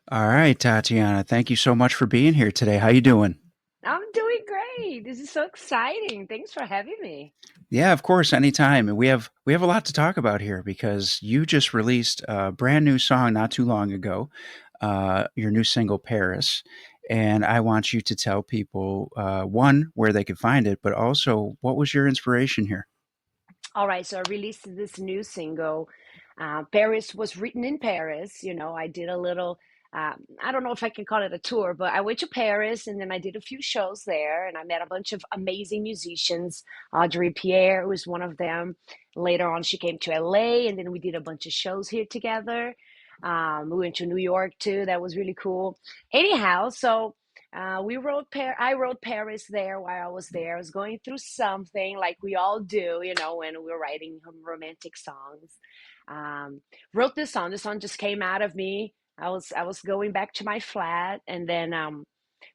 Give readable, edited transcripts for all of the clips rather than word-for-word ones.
All right, Tatiana, thank you so much for being here today. How you doing? I'm doing great. This is so exciting. Thanks for having me. Yeah, of course, anytime. And we have a lot to talk about here because you just released a brand new song not too long ago, your new single Paris. And I want you to tell people one where they could find it, but also what was your inspiration here? All right, so I released this new single. Paris was written in Paris. I did a little, I don't know if I can call it a tour, but I went to Paris and then I did a few shows there and I met a bunch of amazing musicians. Audrey Pierre was one of them. Later on, she came to LA and then we did a bunch of shows here together. We went to New York too. That was really cool. Anyhow, so I wrote Paris there while I was there. I was going through something like we all do, when we're writing romantic songs. Um, Wrote this song. This song just came out of me. I was going back to my flat and then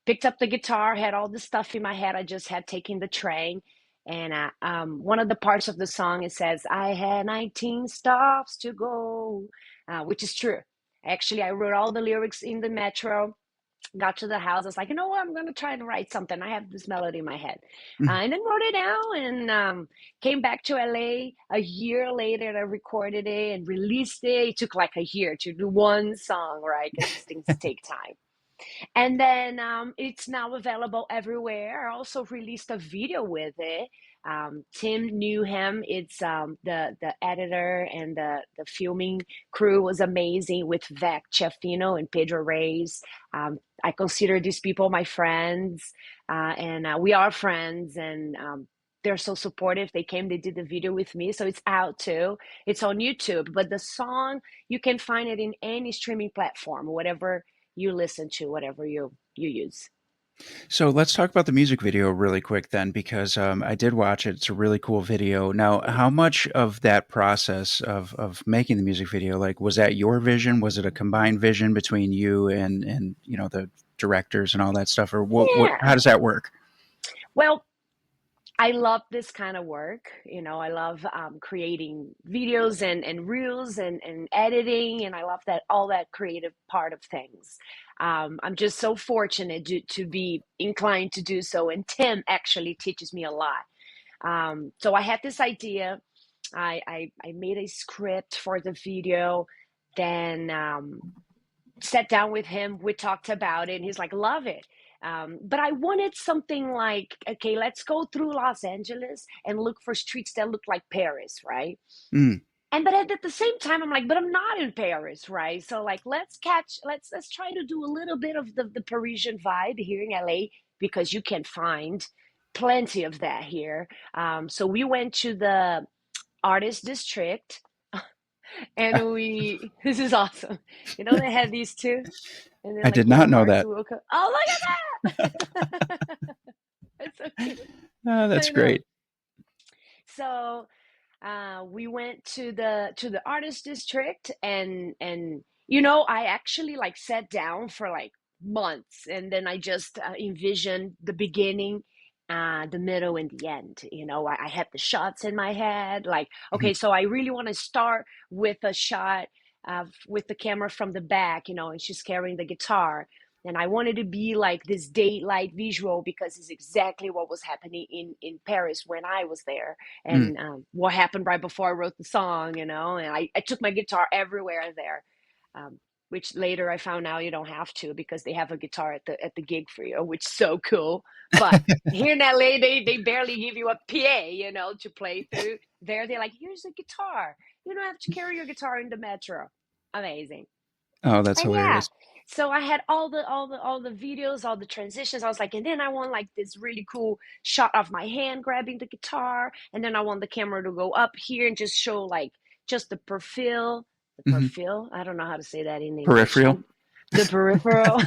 picked up the guitar. Had all this stuff in my head. I just had taken the train. And one of the parts of the song it says, "I had 19 stops to go," which is true. Actually, I wrote all the lyrics in the metro. Got to the house. I was like, you know what? I'm going to try to write something. I have this melody in my head. And then wrote it down and came back to LA a year later. I recorded it and released it. It took like a year to do one song, right? Because these things take time. And then it's now available everywhere. I also released a video with it. Tim knew him. It's the editor and the filming crew was amazing with Vec Chiafino and Pedro Reyes. I consider these people my friends, and we are friends. And they're so supportive. They came, they did the video with me, so it's out too. It's on YouTube, but the song you can find it in any streaming platform, whatever you listen to, whatever you use. So let's talk about the music video really quick then, because I did watch it. It's a really cool video. Now, how much of that process of making the music video, like, was that your vision? Was it a combined vision between you and the directors and all that stuff, or what? Yeah. How does that work? Well, I love this kind of work. I love creating videos and reels and editing, and I love that all that creative part of things. I'm just so fortunate to be inclined to do so, and Tim actually teaches me a lot. So I had this idea. I made a script for the video, then sat down with him. We talked about it, and he's like, "Love it." But I wanted something like, okay, let's go through Los Angeles and look for streets that look like Paris, right? Mm. And but at the same time, I'm like, but I'm not in Paris, right? So like, let's try to do a little bit of the Parisian vibe here in LA because you can find plenty of that here. So we went to the artist district and we this is awesome. They had these two, and then I like did not your know hearts that. will come. Oh, look at that! It's so cute. That's I know. great. So we went to the artist district, and I actually like sat down for like months, and then I just envisioned the beginning, the middle, and the end. I had the shots in my head, like, Mhm. okay, so I really want to start with a shot with the camera from the back, and she's carrying the guitar. And I wanted to be like this daylight visual because it's exactly what was happening in Paris when I was there, Mm. and what happened right before I wrote the song, and I took my guitar everywhere there, um, which later I found out you don't have to because they have a guitar at the gig for you, which is so cool. But here in LA, they barely give you a PA, to play through. There, they're like, here's a guitar. You don't have to carry your guitar in the metro. Amazing. Oh, that's And yeah, hilarious. so I had all the videos, all the transitions. I was like, and then I want like this really cool shot of my hand grabbing the guitar, and then I want the camera to go up here and just show like just the profile, the Hmm. profile. I don't know how to say that in English. Peripheral. The peripheral.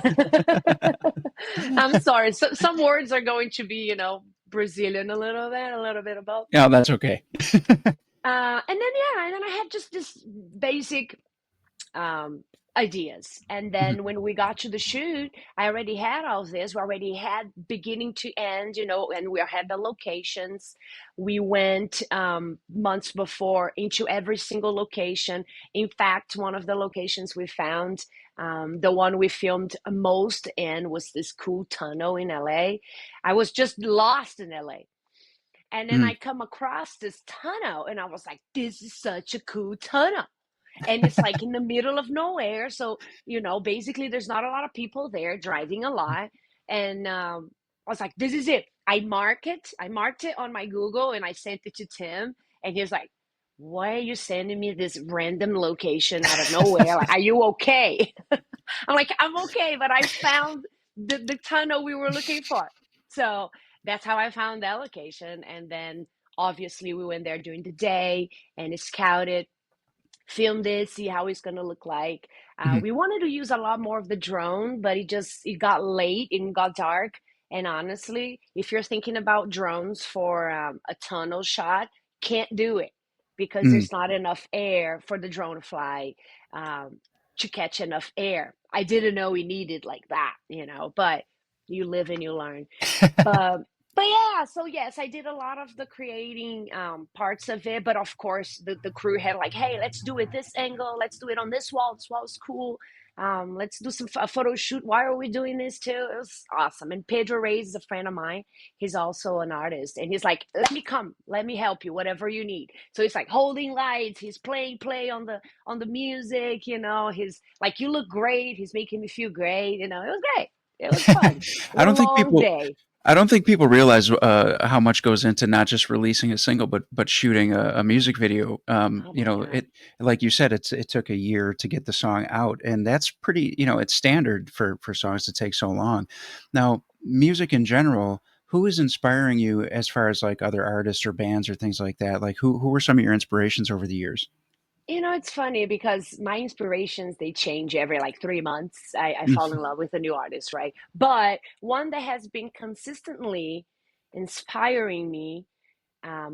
I'm sorry. Some words are going to be, Brazilian a little bit of both. Yeah, that's okay. And then yeah, and then I had just this basic um ideas. And Mhm. then when we got to the shoot, I already had all of this. We already had beginning to end, and we had the locations. We went months before into every single location. In fact, one of the locations we found, the one we filmed most in, was this cool tunnel in LA. I was just lost in LA. And then I Mhm. come across this tunnel and I was like, this is such a cool tunnel. And it's like in the middle of nowhere. So, basically there's not a lot of people there driving a lot. And I was like, this is it. I marked it on my Google and I sent it to Tim. And he was like, why are you sending me this random location out of nowhere? Like, are you okay? I'm like, I'm okay, but I found the tunnel we were looking for. So that's how I found that location. And then obviously we went there during the day and scouted, filmed it, see how it's gonna look like. Mhm. We wanted to use a lot more of the drone, but it got late and got dark. And honestly, if you're thinking about drones for a tunnel shot, can't do it because Mhm. there's not enough air for the drone to fly, um, to catch enough air. I didn't know we needed like that, but you live and you learn. But but yeah, so yes, I did a lot of the creating parts of it. But of course, the crew had like, hey, let's do it this angle, let's do it on this wall. This wall is cool. Let's do a photo shoot. Why are we doing this too? It was awesome. And Pedro Reyes is a friend of mine. He's also an artist, and he's like, let me come, let me help you, whatever you need. So he's like holding lights, he's playing play on the music. He's like, you look great. He's making me feel great. It was great. It was fun. It I was a don't think long people day. I don't think people realize how much goes into not just releasing a single, but shooting a music video. Oh my God. It like you said, it took a year to get the song out, and that's pretty. It's standard for songs to take so long. Now, music in general. Who is inspiring you as far as like other artists or bands or things like that? Like who were some of your inspirations over the years? It's funny because my inspirations, they change every like 3 months. I fall in Mm, love with a new artist, right? But one that has been consistently inspiring me,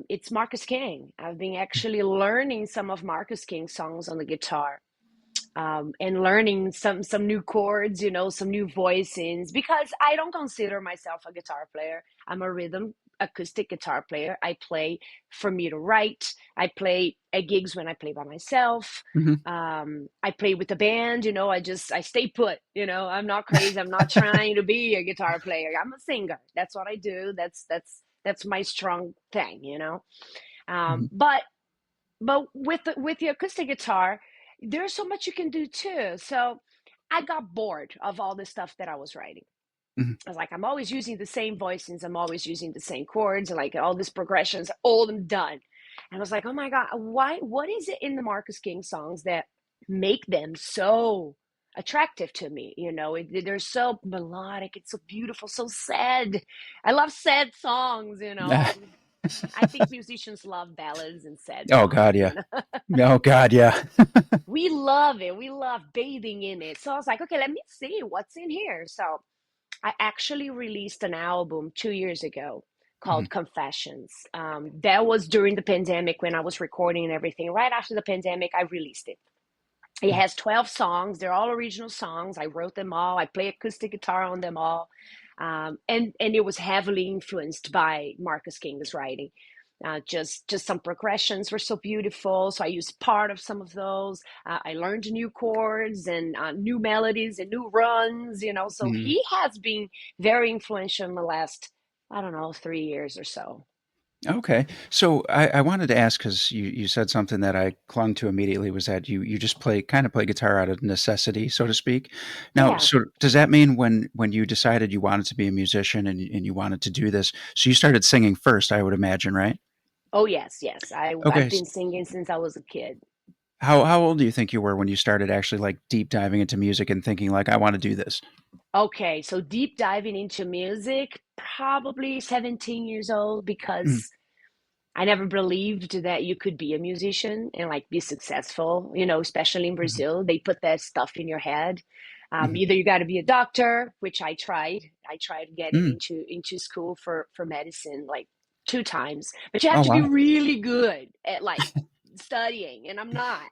it's Marcus King. I've been actually learning some of Marcus King's songs on the guitar, and learning some new chords, some new voicings, because I don't consider myself a guitar player. I'm a rhythm acoustic guitar player. I play for me to write. I play at gigs when I play by myself. mhm. I play with the band. I stay put. I'm not crazy. I'm not trying to be a guitar player. I'm a singer. That's what I do. That's my strong thing. Mhm. But with the acoustic guitar, there's so much you can do too. So I got bored of all the stuff that I was writing. Mhm. I was like, I'm always using the same voicings, I'm always using the same chords, and like all these progressions, all them done. And I was like, oh my God, what is it in the Marcus King songs that make them so attractive to me? They're so melodic, it's so beautiful, so sad. I love sad songs. I think musicians love ballads and sad Oh God, songs, yeah. Oh God, yeah. we love it. We love bathing in it. So I was like, okay, let me see what's in here. So I actually released an album 2 years ago Mhm. called Confessions. That was during the pandemic when I was recording and everything. Right after the pandemic, I released it. It Mhm. has 12 songs. They're all original songs. I wrote them all. I play acoustic guitar on them all. And it was heavily influenced by Marcus King's writing. Just some progressions were so beautiful. So I used part of some of those. I learned new chords and new melodies and new runs. So Mhm. he has been very influential in the last, I don't know, 3 years or so. Okay. So I wanted to ask because you said something that I clung to immediately was that you just kind of play guitar out of necessity, so to speak. Now, Yeah. so does that mean when you decided you wanted to be a musician and you wanted to do this, so you started singing first, I would imagine, right? Oh, yes, yes. I've Okay. been singing since I was a kid. How old do you think you were when you started actually like deep diving into music and thinking like I want to do this? Okay, so deep diving into music, probably 17 years old, Mm, because I never believed that you could be a musician and like be successful, especially in mhm, Brazil. They put that stuff in your head. mhm, Either you got to be a doctor, which I tried. I tried getting mm. into school for medicine like 2 times, but you have Oh to be wow. really good at like studying, and I'm not.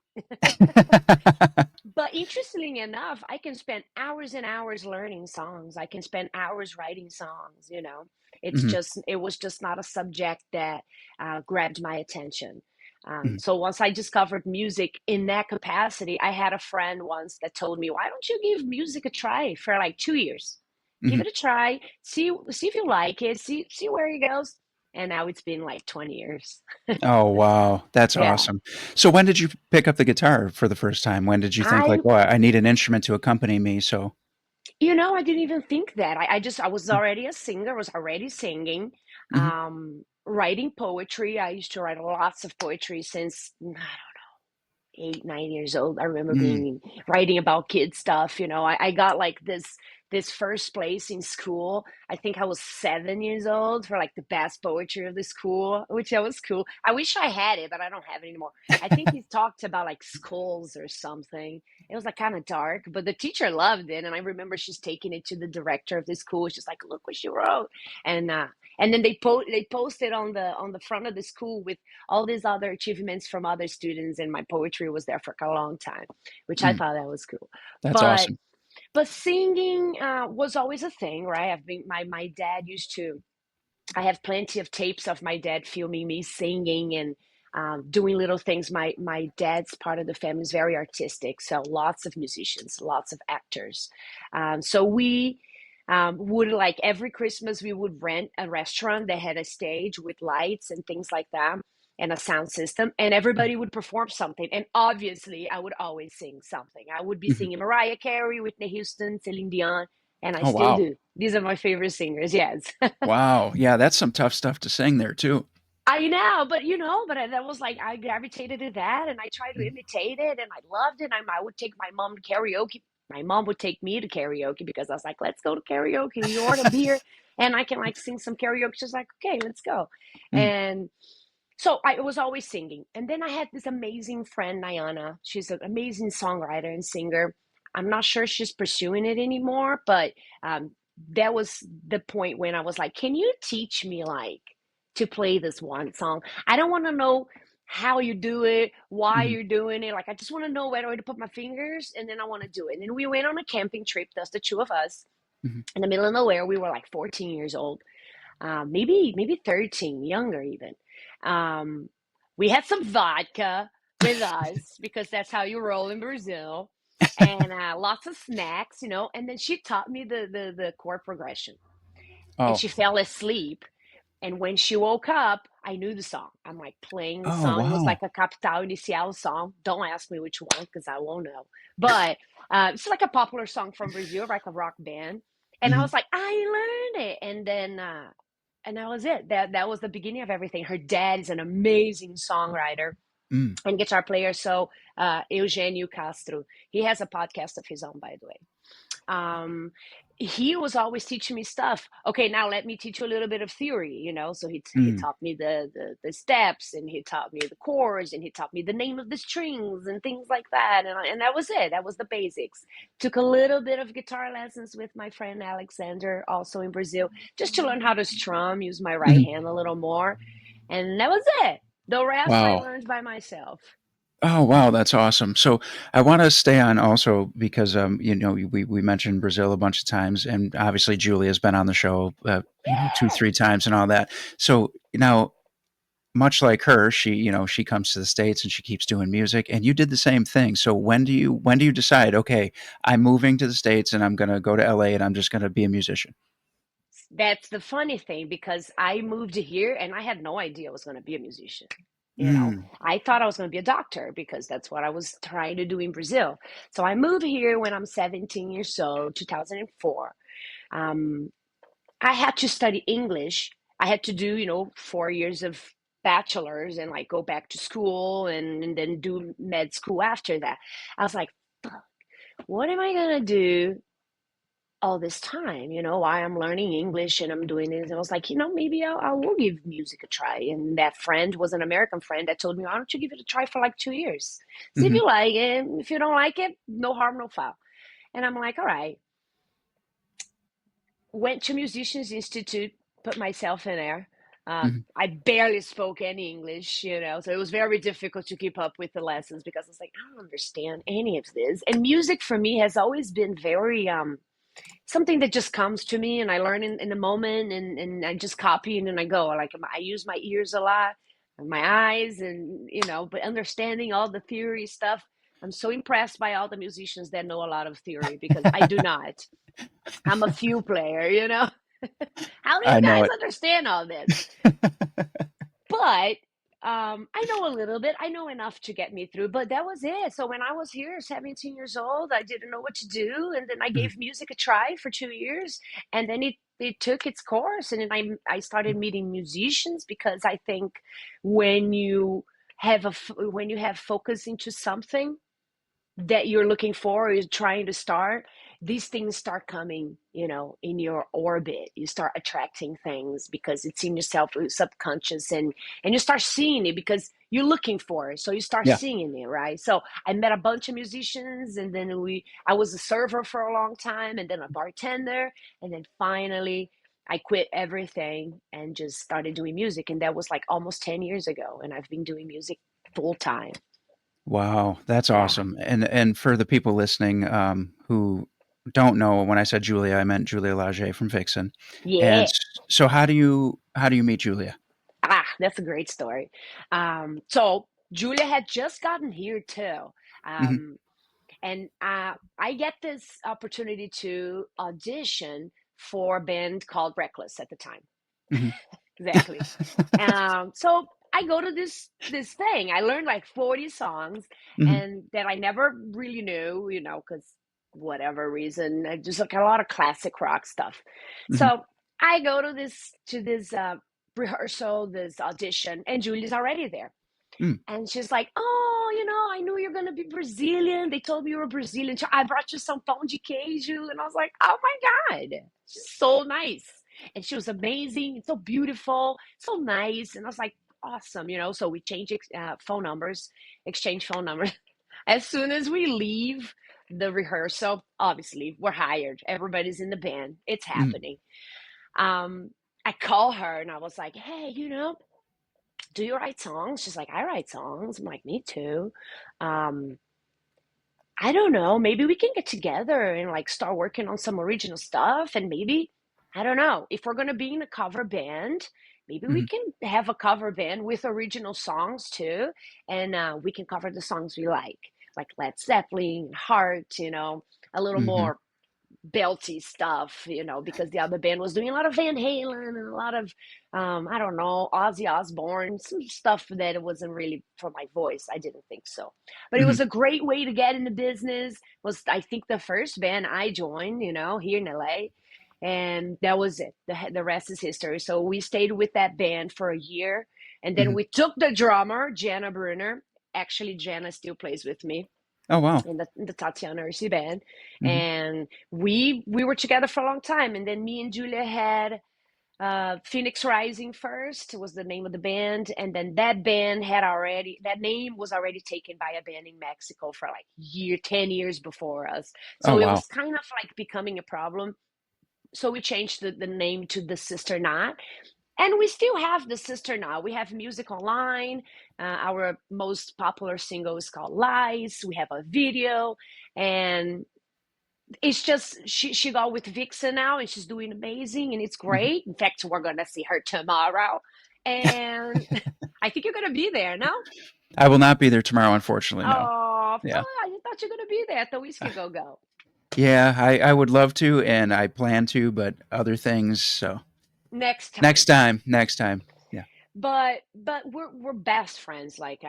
But interestingly enough, I can spend hours and hours learning songs. I can spend hours writing songs, you know. Mhm, It was just not a subject that grabbed my attention. mhm, So once I discovered music in that capacity, I had a friend once that told me, "Why don't you give music a try for like 2 years? Give mhm. it a try, see if you like it, see where it goes." And now it's been like 20 years. Oh, wow. That's Yeah. awesome. So when did you pick up the guitar for the first time? When did you think like, I "Oh, I need an instrument to accompany me," so You know, I didn't even think that. I was Mm, already a singer, was already singing, mhm, writing poetry. I used to write lots of poetry since 8, 9 years old. I remember mm, being writing about kid stuff. You know, I got like this first place in school. I think I was 7 years old for like the best poetry of the school, which that was cool. I wish I had it, but I don't have it anymore. I think he talked about like skulls or something. It was like kind of dark, but the teacher loved it, and I remember she's taking it to the director of the school. She's like, "Look what she wrote," and uh, and then they posted on the front of the school with all these other achievements from other students, and my poetry was there for a long time, which I mm. thought that was cool. That's But awesome. singing was always a thing, right? My dad used to. I have plenty of tapes of my dad filming me singing and doing little things. My dad's part of the family is very artistic, so lots of musicians, lots of actors. So we would like every Christmas we would rent a restaurant that had a stage with lights and things like that and a sound system, and Mm, everybody would perform something. And obviously, I would always sing something. I would be mhm. singing Mariah Carey, Whitney Houston, Celine Dion, and I Oh, still wow. do. These are my favorite singers. Yes. Wow. Yeah, that's some tough stuff to sing there too. I know, but that was like I gravitated to that, and I tried to Mhm, imitate it, and I loved it. I would take my mom to karaoke. My mom would take me to karaoke because I was like, "Let's go to karaoke." You order beer, and I can like sing some karaoke. She's like, "Okay, let's go." mm, And so I was always singing. And then I had this amazing friend, Nyana. She's an amazing songwriter and singer. I'm not sure she's pursuing it anymore, but that was the point when I was like, can you teach me like to play this one song? I don't want to know how you do it, why mhm, you're doing it. Like, I just want to know where to put my fingers, and then I want to do it. And then we went on a camping trip, just the two of us, mhm. in the middle of nowhere. We were like 14 years old, maybe 13, younger even. Um, we had some vodka with us because that's how you roll in Brazil, and lots of snacks, And then she taught me the chord progression, and Oh. she fell asleep. And when she woke up, I knew the song. I'm like playing the Oh, song. It was wow. like a Capital Inicial song. Don't ask me which one because I won't know. But it's like a popular song from Brazil, like a rock band. And I Mhm, was like, I learned it. And then, and that was it. That was the beginning of everything. Her dad is an amazing songwriter mm. and guitar player. So, Eugenio Castro, he has a podcast of his own, by the way. um, he was always teaching me stuff. Okay, now let me teach you a little bit of theory, So he Mm. taught me the steps, and he taught me the chords, and he taught me the name of the strings and things like that. And that was it. That was the basics. Took a little bit of guitar lessons with my friend Alexander, also in Brazil, just to learn how to strum, use my right Mhm. hand a little more. And that was it. The rest I Wow. learned by myself. Oh, wow, that's awesome. So I wanna stay on also because, we mentioned Brazil a bunch of times, and obviously Julia's been on the show, 2, Yeah. 3 times and all that. So, now, much like her, she comes to the States and she keeps doing music, and you did the same thing. So when do you decide, "Okay, I'm moving to the States and I'm gonna go to LA and I'm just gonna be a musician?" That's the funny thing because I moved here and I had no idea I was going to be a musician. Mm, I thought I was going to be a doctor because that's what I was trying to do in Brazil. So I moved here when I'm 17 years old, 2004. Um, I had to study English. I had to do, 4 years of bachelor's and like go back to school and then do med school after that. I was like, fuck, what am I going to do all this time, why I'm learning English and I'm doing this. And I was like, maybe I will give music a try. And that friend was an American friend that told me, why don't you give it a try for like 2 years? See if mhm, you like it. If you don't like it, no harm, no foul. And I'm like, all right. Went to Musicians Institute, put myself in there. Mhm. I barely spoke any English, so it was very difficult to keep up with the lessons because I was like, I don't understand any of this. And music for me has always been very something that just comes to me, and I learn in the moment, and I just copy and then I go. Like I use my ears a lot, and my eyes, and but understanding all the theory stuff. I'm so impressed by all the musicians that know a lot of theory because I do not. I'm a few player. How do you I know guys it. understand all this? But I know a little bit. I know enough to get me through, but that was it. So when I was here, 17 years old, I didn't know what to do, and then I Mhm. gave music a try for 2 years, and then it took its course, and then I started meeting musicians because I think when you when you have focus into something that you're looking for or you're trying to start, these things start coming, in your orbit. You start attracting things because it's in your subconscious, and you start seeing it because you're looking for it. So you start Yeah. seeing it, right? So I met a bunch of musicians, and then I was a server for a long time, and then a bartender, and then finally I quit everything and just started doing music. And that was like almost 10 years ago. And I've been doing music full time. Wow, that's Yeah. awesome. And for the people listening, who don't know, when I said Julia, I meant Julia Lage from Vixen. And Yeah. so how do you meet Julia? That's a great story. So Julia had just gotten here too. Mhm, Um, and I get this opportunity to audition for a band called Reckless at the time. mhm. Exactly. So I go to this thing. I learned like 40 songs, Mhm, and that I never really knew, because whatever reason, I just like a lot of classic rock stuff. mhm, So I go to this rehearsal, this audition, and Julie's already there. mm. And she's like, "Oh, I knew you're gonna be Brazilian. They told me you were Brazilian. So I brought you some pão de queijo." And I was like, "Oh my God, she's so nice." And she was amazing, so beautiful, so nice. And I was like, "Awesome." So we changed phone numbers, exchange phone numbers. As soon as we leave the rehearsal, obviously we're hired. Everybody's in the band. It's Mhm, happening. Um, I call her and I was like, "Hey, do you write songs?" She's like, "I write songs." I'm like, "Me too." Um, I don't know. Maybe we can get together and like start working on some original stuff. And maybe, I don't know, if we're going to be in a cover band, maybe we mhm, can have a cover band with original songs too. And we can cover the songs we like Led Zeppelin, Heart, a little mhm, more belty stuff, because the other band was doing a lot of Van Halen and a lot of, I don't know, Ozzy Osbourne, some stuff that it wasn't really for my voice. I didn't think so. But it mhm. was a great way to get into business. Was, I think, the first band I joined, here in LA. And that was it. The rest is history. So we stayed with that band for a year. And then Mhm. we took the drummer, Jana Brunner. Actually, Jana still plays with me Oh, wow. in the Tatiana Erse band, Mhm, and we were together for a long time. And then me and Julia had Phoenix Rising first was the name of the band, and then that name was already taken by a band in Mexico for like 10 years before us. oh, So it wow. was kind of like becoming a problem. So we changed the name to the Sister Knot, and we still have the Sister Now. We have music online. Our most popular single is called Lies. We have a video, and it's just she got with Vixen now, and she's doing amazing, and it's Mhm. great. In fact, we're gonna see her tomorrow, and I think you're gonna be there. No? I will not be there tomorrow, unfortunately, no. Oh, Yeah. I thought you're gonna be there at the Whiskey Go Go Yeah, I would love to, and I plan to, but other things, so next next time. time, next time. Yeah. But we're best friends. Like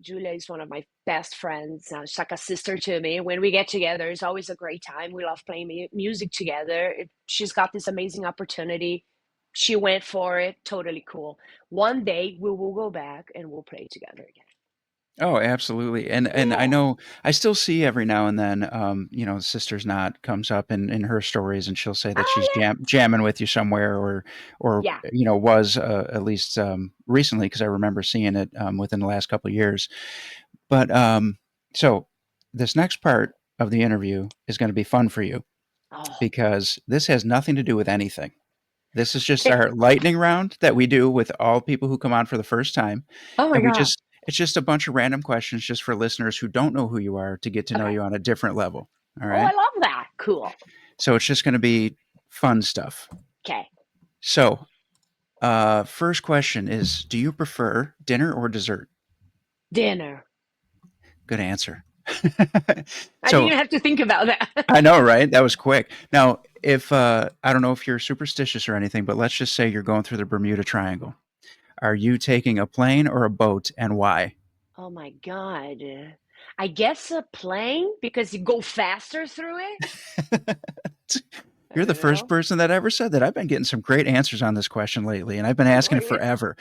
Julia is one of my best friends. She's like a sister to me. When we get together, it's always a great time. We love playing music together. She's got this amazing opportunity. She went for it. Totally cool. One day we will go back and we'll play together again. Oh, absolutely, and I Yeah, know I still see every now and then, Sister's Knot comes up in her stories, and she'll say that she's oh jamming with you somewhere, or yeah, was, at least, recently, because I remember seeing it, within the last couple of years. But, so this next part of the interview is gonna be fun for you yeah. Oh, because this has nothing to do with anything. This is just our lightning round that we do with all people who come on for the first time. Oh my And God. it's just a bunch of random questions just for listeners who don't know who you are to get to know Okay. you on a different level. All Oh, I right. love that. Cool. So it's just going to be fun stuff. Okay. So, first question is, do you prefer dinner or dessert? Dinner. Good answer. I didn't So even have to think about that. I know, right? That was quick. Now, if I don't know if you're superstitious or anything, but let's just say you're going through the Bermuda Triangle. Are you taking a plane or a boat, and why? Oh my God. I guess a plane because you go faster through it. I You're the don't first know. person that ever said that. I've been getting some great answers on this question lately, and I've been Oh, asking it yeah. forever.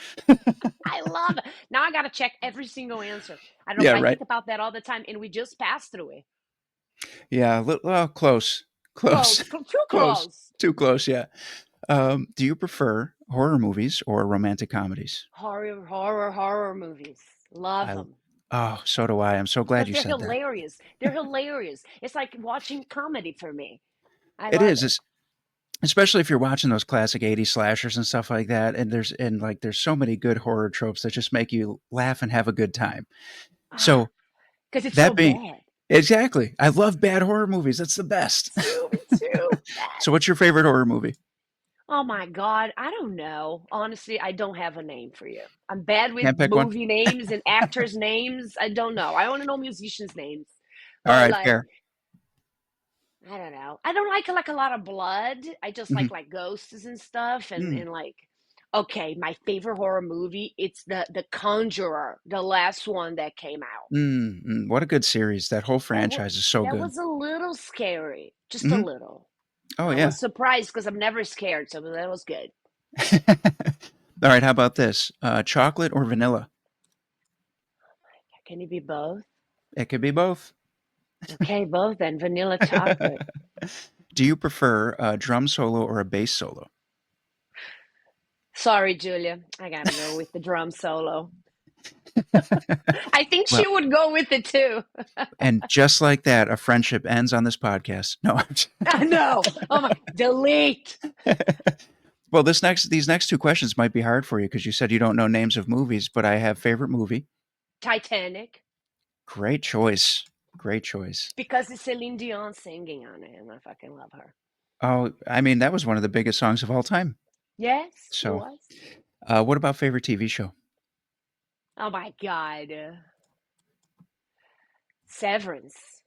I love it. Now I got to check every single answer. I don't know. Yeah, I right. think about that all the time, and we just passed through it. Yeah, well, close, close, Close, too close, close. too close. Yeah. Do you prefer horror movies or romantic comedies? Horror movies. Love I them Oh, so do I. I'm so glad because you they're said that. hilarious. They're hilarious. It's like watching comedy for me. I It love is. it. It's, especially if you're watching those classic 80s slashers and stuff like that, and like there's so many good horror tropes that just make you laugh and have a good time. Ah, So, because it's so that being bad. exactly. I love bad horror movies. That's the best. Me too. So what's your favorite horror movie? Oh my God, I don't know. Honestly, I don't have a name for you. I'm bad with Can't pick one? movie names and actors' names. I don't know. I only know musicians' names. All But right, like, fair. I don't know. I don't like a lot of blood. I just Mhm. like ghosts and stuff Mm, and like okay, my favorite horror movie, it's the Conjurer, the last one that came out. what a good series. That whole That was franchise is so that good. was a little scary, just a Mhm. little. Oh, I yeah. was surprised because I'm never scared, so that was good. All right, how about this? Chocolate or vanilla? Can it be both? It could be both. Okay, both then. Vanilla chocolate. Do you prefer a drum solo or a bass solo? Sorry, Julia. I gotta go with the drum solo. I think she Well, would go with it too. and just like that, a friendship ends on this podcast. No, I know. Oh my, delete. well, these next two questions might be hard for you because you said you don't know names of movies, but I have favorite movie. Titanic. Great choice. Great choice. Because it's Celine Dion singing on it, and I fucking love her. Oh, I mean, that was one of the biggest songs of all time. Yes, it So, was. what about favorite TV show? Oh my God. Severance.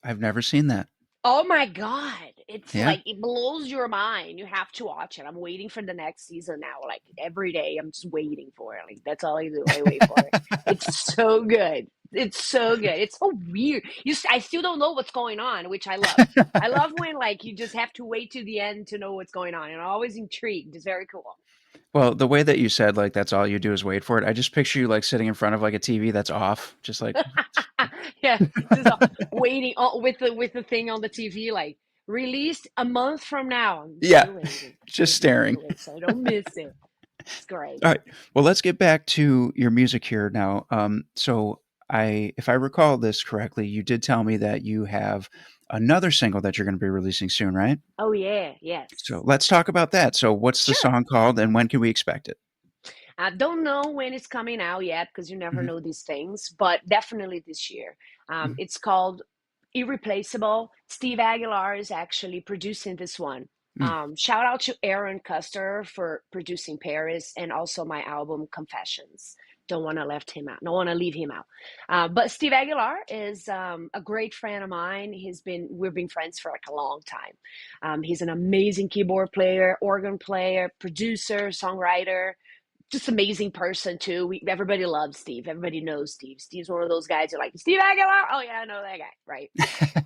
I've never seen that. Oh my God. It's Yeah. like, it blows your mind. You have to watch it. I'm waiting for the next season now. Like every day, I'm just waiting for it. Like that's all I do. I wait for it. It's so good. It's so good. It's so weird. I still don't know what's going on, which I love. I love when like you just have to wait to the end to know what's going on. And I'm always intrigued. It's very cool. Well, the way that you said like that's all you do is wait for it. I just picture you like sitting in front of like a TV that's off, just like Yeah, just waiting with the thing on the TV, like released a month from now. I'm yeah, still waiting, just staring. so I don't miss it. It's great. All right. Well, let's get back to your music here now. So if I recall this correctly, you did tell me that you have another single that you're going to be releasing soon, right? Oh yeah, So yes, let's talk about that. So what's the sure. song called, and when can we expect it? I don't know when it's coming out yet because you never Hmm. know these things, but definitely this year. Hmm. It's called Irreplaceable. Steve Aguilar is actually producing this one. Hmm. Shout out to Aaron Custer for producing Paris and also my album Confessions. Don't want to left him out. Don't want to leave him out. But Steve Aguilar is a great friend of mine. We've been friends for like a long time. He's an amazing keyboard player, organ player, producer, songwriter, just amazing person too. Everybody loves Steve. Everybody knows Steve. Steve's one of those guys who are like Steve Aguilar. Oh yeah, I know that guy, right?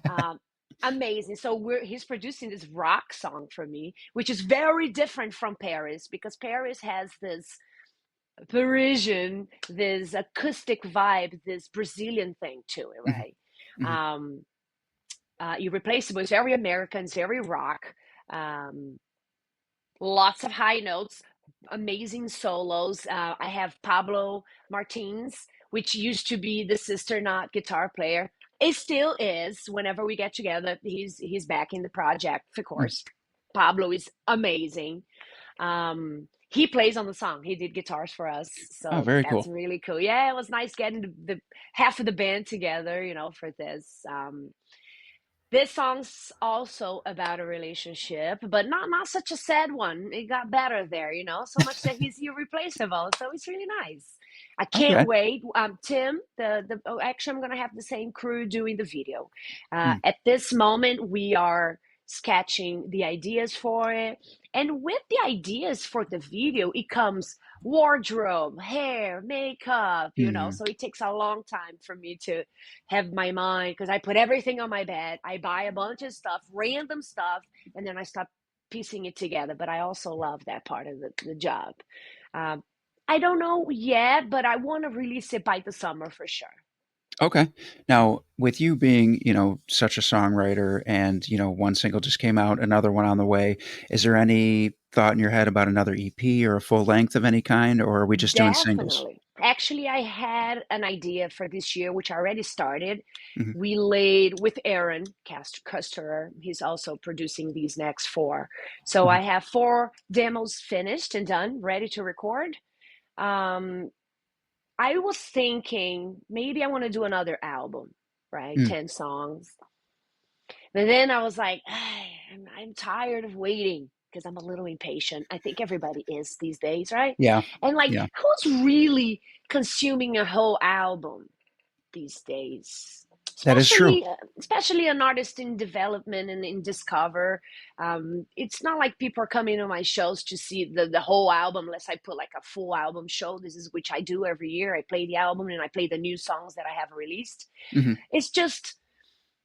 Um, Amazing. So he's producing this rock song for me, which is very different from Paris because Paris has this Parisian, this acoustic vibe, this Brazilian thing to it, Hmm. right? Hmm. Um, Irreplaceable is very American, it's very rock. Um, Lots of high notes, amazing solos. I have Pablo Martins, which used to be the sister not guitar player. It still is. Whenever we get together, he's back in the project, of course. Pablo is amazing. He plays on the song. He did guitars for us, Oh, so very that's cool. really cool. Yeah, it was nice getting the half of the band together, for this. This song's also about a relationship, but not such a sad one. It got better there, so much that he's irreplaceable. So it's really nice. I can't Okay. wait. Tim, actually, I'm gonna have the same crew doing the video. Mm, At this moment, we are sketching the ideas for it, and with the ideas for the video, it comes wardrobe, hair, makeup. mm. So it takes a long time for me to have my mind because I put everything on my bed. I buy a bunch of stuff, random stuff, and then I start piecing it together. But I also love that part of the job. Um, I don't know yet, but I want to release it by the summer for sure. Okay. Now, with you being, such a songwriter and, one single just came out, another one on the way, is there any thought in your head about another EP or a full length of any kind, or are we just doing singles? Definitely. Actually, I had an idea for this year, which I already started. Hmm. We laid with Aaron Custer. He's also producing these next four. So Hmm. I have four demos finished and done, ready to record. Um, I was thinking maybe I want to do another album, right? Mm. 10 songs. But then I was like, I'm tired of waiting because I'm a little impatient. I think everybody is these days, right? Yeah. And like, Yeah. who's really consuming a whole album these days? That is true. Especially an artist in development and in discover. It's not like people are coming to my shows to see the whole album unless I put like a full album show. This is which I do every year. I play the album and I play the new songs that I have released. Hmm. It's just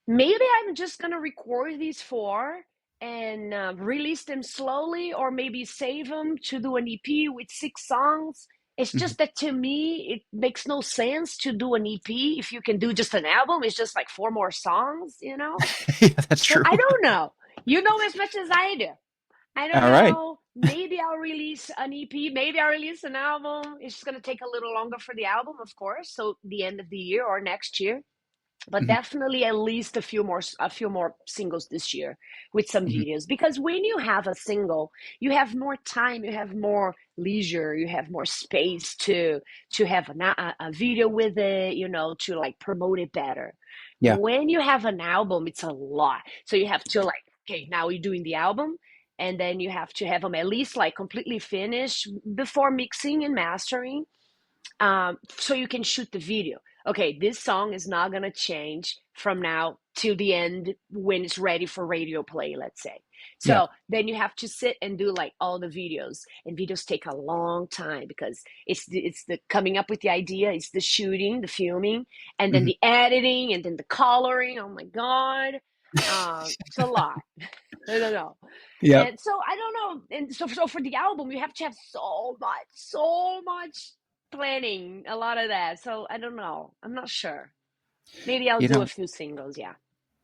maybe I'm just gonna record these four and release them slowly, or maybe save them to do an EP with 6 songs. It's Hmm. just that to me, it makes no sense to do an EP if you can do just an album. It's just like four more songs. Yeah, that's So true. I don't know. You know as much as I do. I don't All right. know. Maybe I'll release an EP. Maybe I'll release an album. It's just gonna take a little longer for the album, of course. So the end of the year or next year, but Hmm. definitely at least a few more singles this year with some Hmm. videos, because when you have a single you have more time, you have more leisure, you have more space to have a video with it, to like promote it better. Yeah. When you have an album, it's a lot, so you have to like, okay, now you're doing the album, and then you have to have them at least like completely finished before mixing and mastering, so you can shoot the video. Okay, this song is not gonna change from now till the end when it's ready for radio play, let's say. Yeah. So then you have to sit and do like all the videos, and videos take a long time because it's the coming up with the idea, it's the shooting, the filming, and then Hmm. the editing, and then the coloring. Oh my god, it's a lot. I don't know. Yep. And so I don't know. And so for the album, you have to have so much planning, a lot of that. So I don't know. I'm not sure. Maybe I'll You do a know, few singles. Yeah.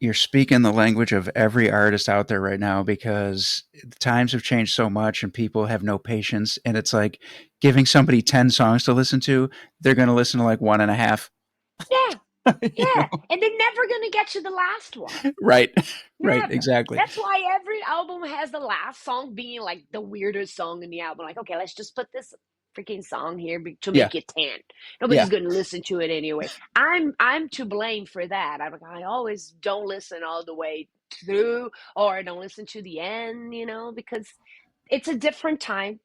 you're speaking the language of every artist out there right now because the times have changed so much and people have no patience. And it's like giving somebody 10 songs to listen to, they're going to listen to like one and a half. Yeah. you Yeah. know? And they're never going to get to the last one. Right. Right. Never. Exactly. That's why every album has the last song being like the weirdest song in the album. Like, okay, let's just put this freaking song here to Yeah. make it 10. Yeah. Nobody's going to listen to it anyway. I'm to blame for that. I always don't listen all the way through, or I don't listen to the end, because it's a different time.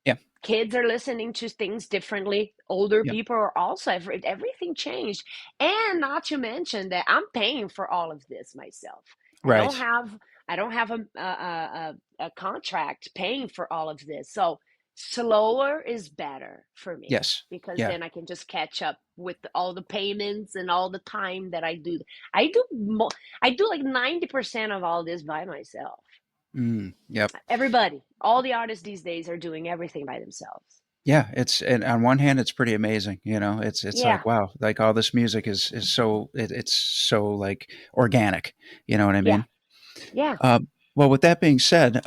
Yeah. Kids are listening to things differently. Older Yeah. people are also, everything changed. And not to mention that I'm paying for all of this myself. I don't Right. have I don't have a contract paying for all of this. So slower is better for me, Yes. because Yeah. then I can just catch up with all the payments and all the time that I do. I do I do like 90% of all this by myself. Mm, yep. All the artists these days are doing everything by themselves. Yeah, it's and on one hand, it's pretty amazing. It's Yeah, like wow, like all this music is so it's so like organic. You know what I yeah, mean? yeah. Well, with that being said,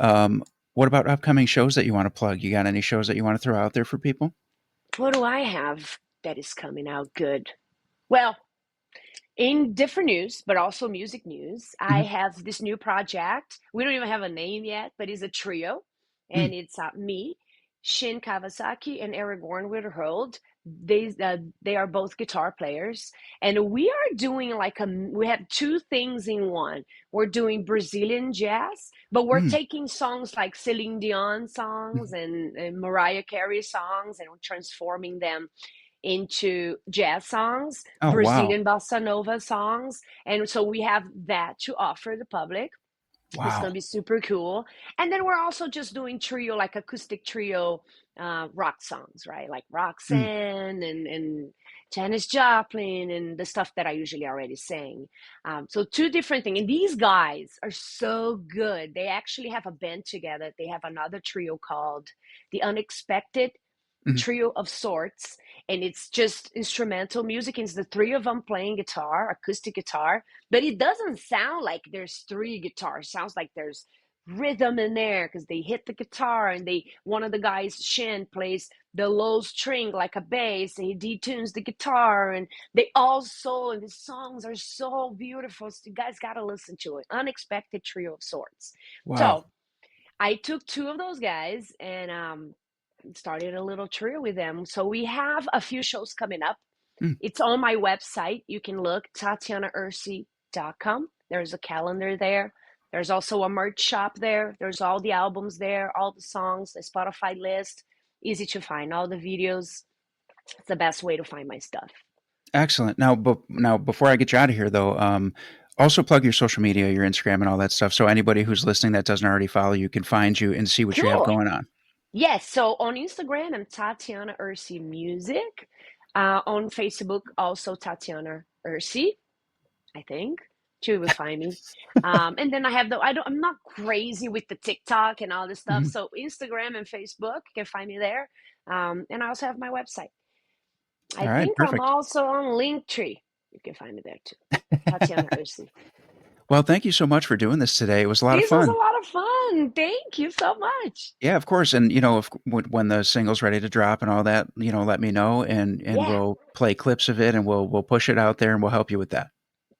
what about upcoming shows that you want to plug? You got any shows that you want to throw out there for people? What do I have that is coming out good? Well, In different news, but also music news, I Mhm. have this new project. We don't even have a name yet, but it's a trio, Mm. and it's me, Shin Kawasaki, and Eric Warnwitterhold. They are both guitar players, and we are doing like we have two things in one. We're doing Brazilian jazz, but we're Mm. taking songs like Celine Dion songs Mhm. and Mariah Carey songs, and we're transforming them into jazz songs, Oh, wow. Brazilian bossa nova songs. And so we have that to offer the public. It's going Wow. to be super cool. And then we're also just doing trio, like acoustic trio rock songs, right? Like Mm. Roxanne and Janis Joplin and the stuff that I usually already sing. So two different things. And these guys are so good. They actually have a band together. They have another trio called The Unexpected Mhm. Trio of Sorts, and it's just instrumental music. And it's the three of them playing guitar, acoustic guitar, but it doesn't sound like there's three guitars. It sounds like there's rhythm in there because they hit the guitar, and they one of the guys, Shin, plays the low string like a bass, and he detunes the guitar, and they all solo, and the songs are so beautiful. So you guys got to listen to it. Unexpected Trio of Sorts. Wow. So I took two of those guys and started a little trio with them. So we have a few shows coming up. Mm. It's on my website. You can look, TatianaErse.com. There's a calendar there. There's also a merch shop there. There's all the albums there, all the songs, the Spotify list. Easy to find, all the videos. It's the best way to find my stuff. Excellent. Now, before I get you out of here, though, also plug your social media, your Instagram, and all that stuff, so anybody who's listening that doesn't already follow you can find you and see what you have Cool. going on. Yes. So on Instagram, I'm Tatiana Erse Music. On Facebook, also Tatiana Erse. I think. She will find me. And then I have I'm not crazy with the TikTok and all this stuff. Mhm. So Instagram and Facebook, you can find me there. And I also have my website. I All right, think I'm perfect. also on Linktree. You can find me there too. Tatiana Erse. Well, thank you so much for doing this today. It was a lot of This was a fun. lot of fun. Thank you so much. Yeah, of course, and, if when the single's ready to drop and all that, let me know, and Yeah. we'll play clips of it, and we'll push it out there, and we'll help you with that.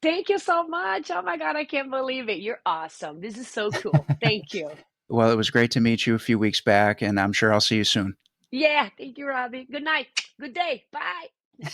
Thank you so much. Oh my God, I can't believe it. You're awesome. This is so cool. Thank you. Well, it was great to meet you a few weeks back, and I'm sure I'll see you soon. Yeah. Thank you, Robby. Good night. Good day. Bye.